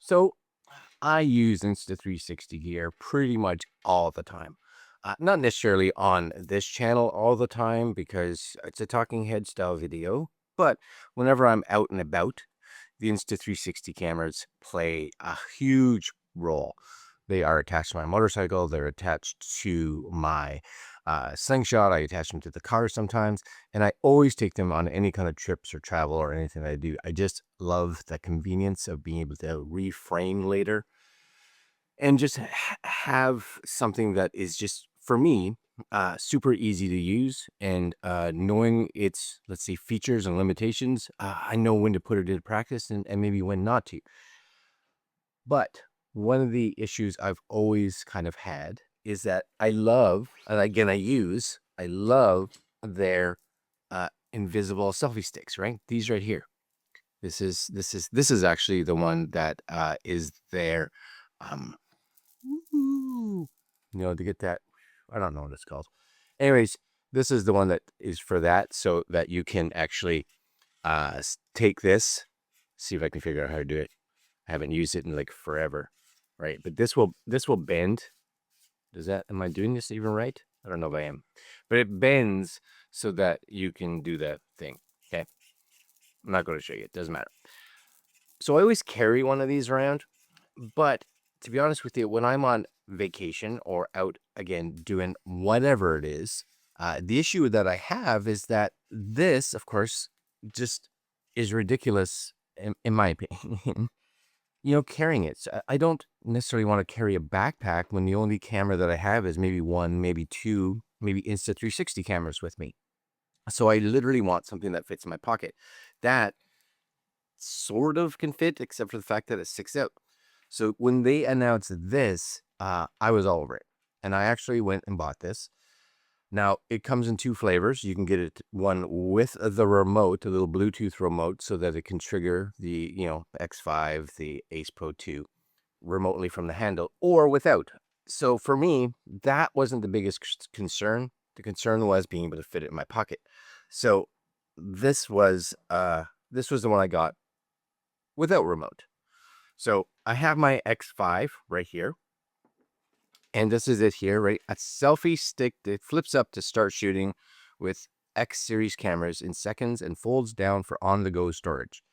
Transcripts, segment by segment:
So I use Insta360 gear pretty much all the time. Not necessarily on this channel all the time because it's a talking head style video, but whenever I'm out and about, the Insta360 cameras play a huge role. They are attached to my motorcycle. They're attached to my slingshot. I attach them to the car sometimes, and I always take them on any kind of trips or travel or anything I do. I just love the convenience of being able to reframe later and just have something that is just for me super easy to use, and knowing its, let's say, features and limitations, I know when to put it into practice and maybe when not to. But one of the issues I've always kind of had is that I love, and again I love their invisible selfie sticks, right? These right here. This is actually the one that is their um to get that, I don't know what it's called. Anyways, this is the one that is for that, so that you can actually take this. See if I can figure out how to do it. I haven't used it in like forever, right? But this will bend. Does that, am I doing this even right? I don't know if I am, but it bends so that you can do that thing. Okay, I'm not going to show you. It doesn't matter. So I always carry one of these around, but to be honest with you, when I'm on vacation or out again doing whatever it is, the issue that I have is that this, of course, just is ridiculous in my opinion. Carrying it. So I don't necessarily want to carry a backpack when the only camera that I have is maybe one, maybe two, maybe Insta360 cameras with me. So I literally want something that fits in my pocket. That sort of can fit, except for the fact that it sticks out. So when they announced this, I was all over it. And I actually went and bought this. Now, it comes in two flavors. You can get it one with the remote, a little Bluetooth remote, so that it can trigger the, X5, the Ace Pro 2 remotely from the handle, or without. So for me, that wasn't the biggest concern. The concern was being able to fit it in my pocket. So this was the one I got without remote. So I have my X5 right here. And this is it here, right? A selfie stick that flips up to start shooting with X series cameras in seconds and folds down for on-the-go storage.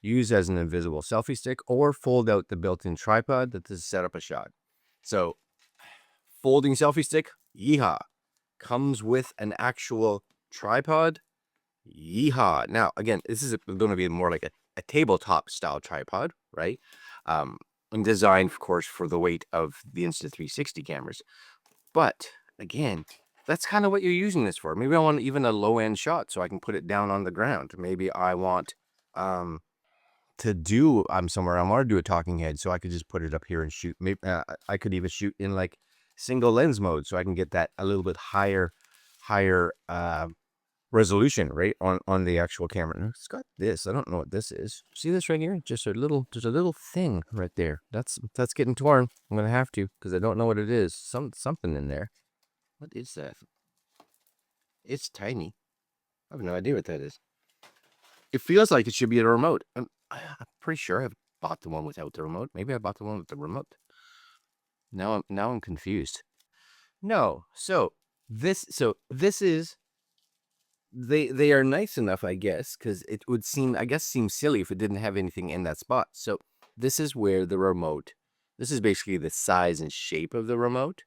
Use as an invisible selfie stick or fold out the built-in tripod that is set up a shot. So folding selfie stick, yeehaw. Comes with an actual tripod, yeehaw. Now, again, this is going to be more like a tabletop style tripod, right? And designed, of course, for the weight of the Insta360 cameras. But again, that's kind of what you're using this for. Maybe I want even a low end shot so I can put it down on the ground. Maybe I want to do, I'm somewhere, I want to do a talking head, so I could just put it up here and shoot. Maybe I could even shoot in like single lens mode, so I can get that a little bit higher resolution, right, on the actual camera. And it's got this. I don't know what this is. See this right here? Just a little, there's a little thing right there. That's getting torn. I'm gonna have to, because I don't know what it is. Something in there. What is that? It's tiny. I have no idea what that is. It feels like it should be a remote. I'm pretty sure I've bought the one without the remote. Maybe I bought the one with the remote. Now I'm confused. No. So this is, they are nice enough, I guess, because it would seem silly if it didn't have anything in that spot. So this is where the remote, this is basically the size and shape of the remote.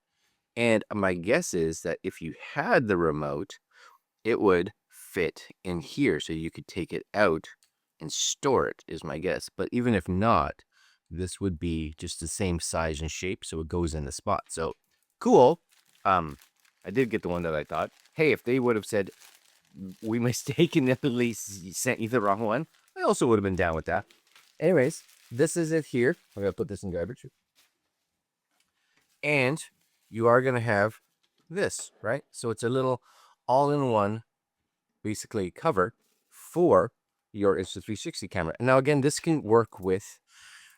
And my guess is that if you had the remote, it would fit in here. So you could take it out and store it, is my guess. But even if not, this would be just the same size and shape. So it goes in the spot. So cool. I did get the one that I thought. Hey, if they would have said, we mistakenly sent you the wrong one, I also would have been down with that. Anyways, this is it here. I'm going to put this in garbage. And you are going to have this, right? So it's a little all-in-one, basically, cover for your Insta360 camera. Now, again, this can work with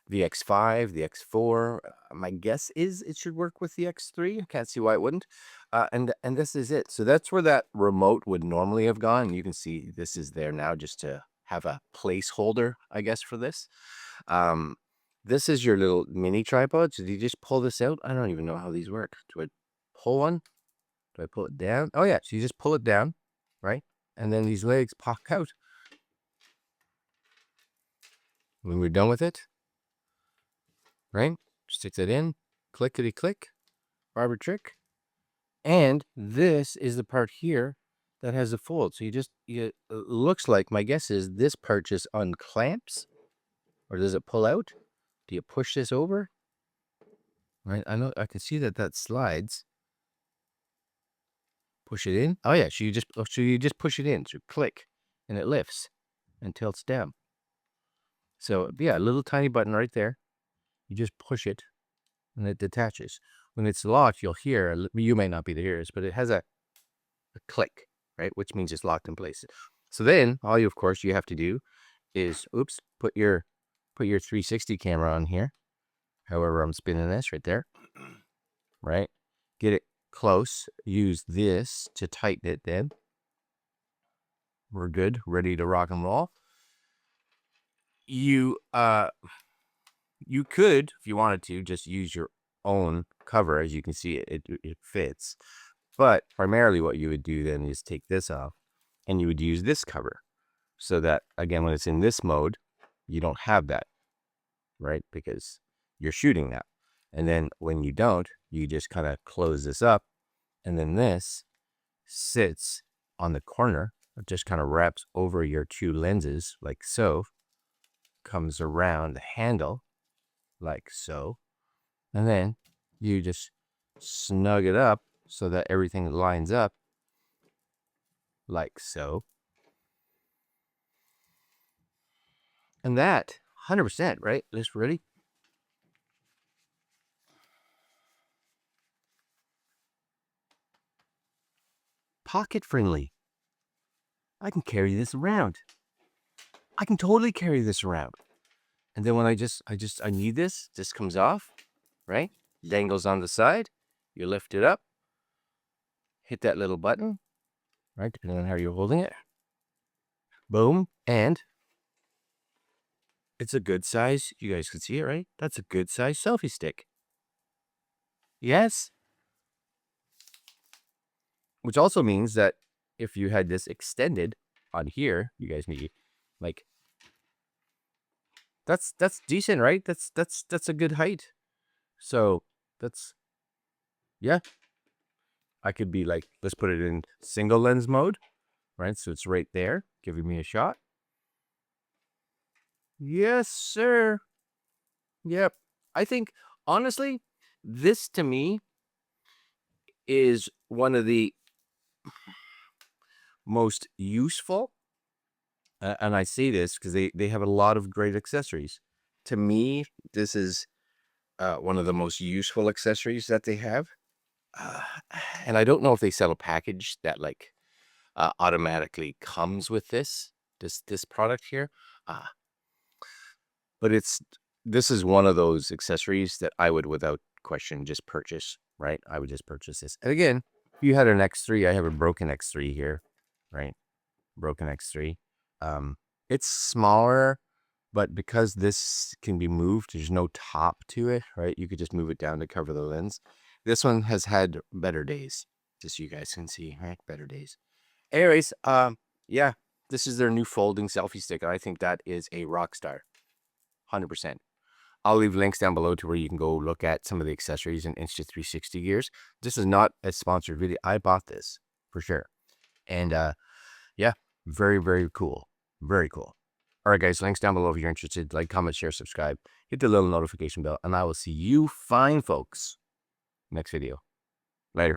the X5, the X4. My guess is it should work with the X3. I can't see why it wouldn't. And this is it. So that's where that remote would normally have gone. You can see this is there now just to have a placeholder, I guess, for this. this is your little mini tripod. So do you just pull this out? I don't even know how these work. Do I pull one? Do I pull it down? Oh yeah, so you just pull it down, right? And then these legs pop out. When we're done with it, right? Stick that in, clickety click, barber trick. And this is the part here that has a fold. So it looks like, my guess is this part just unclamps, or does it pull out? Do you push this over? Right, I know, I can see that slides. Push it in. Oh yeah, so you just push it in. So click, and it lifts and tilts down. So yeah, a little tiny button right there. You just push it, and it detaches. When it's locked, you'll hear. You may not be able to hear this, but it has a click, right, which means it's locked in place. So then, all you have to do is, put your 360 camera on here. However, I'm spinning this right there, right? Get it close. Use this to tighten it. Then we're good, ready to rock and roll. You could, if you wanted to, just use your own cover. As you can see, it fits. But primarily what you would do then is take this off, and you would use this cover, so that, again, when it's in this mode, you don't have that, right? Because you're shooting that. And then when you don't, you just kind of close this up, and then this sits on the corner. It just kind of wraps over your two lenses like so, comes around the handle like so, and then you just snug it up so that everything lines up like so. And that 100%, right? This ready? Pocket friendly. I can carry this around. I can totally carry this around. And then when I need this comes off, right? Dangles on the side. You lift it up, hit that little button, right? Depending on how you're holding it. Boom. And it's a good size. You guys can see it, right? That's a good size selfie stick. Yes. Which also means that if you had this extended on here, you guys need, like, that's decent, right? That's a good height. So that's, yeah. I could be like, let's put it in single lens mode, right? So it's right there, giving me a shot. Yes, sir. Yep. I think, honestly, this to me is one of the most useful, and I say this because they have a lot of great accessories. To me, this is one of the most useful accessories that they have. And I don't know if they sell a package that like automatically comes with this product here. But this is one of those accessories that I would, without question, just purchase, right? I would just purchase this. And again, if you had an X3, I have a broken X3 here, right? Broken X3. It's smaller, but because this can be moved, there's no top to it, right? You could just move it down to cover the lens. This one has had better days, just so you guys can see, right? Better days. Anyways, yeah, this is their new folding selfie stick. I think that is a rock star, 100%. I'll leave links down below to where you can go look at some of the accessories and Insta360 gears. This is not a sponsored video. I bought this for sure. And yeah, very, very cool. Very cool. All right, guys, links down below if you're interested. Like, comment, share, subscribe. Hit the little notification bell, and I will see you fine folks next video. Later.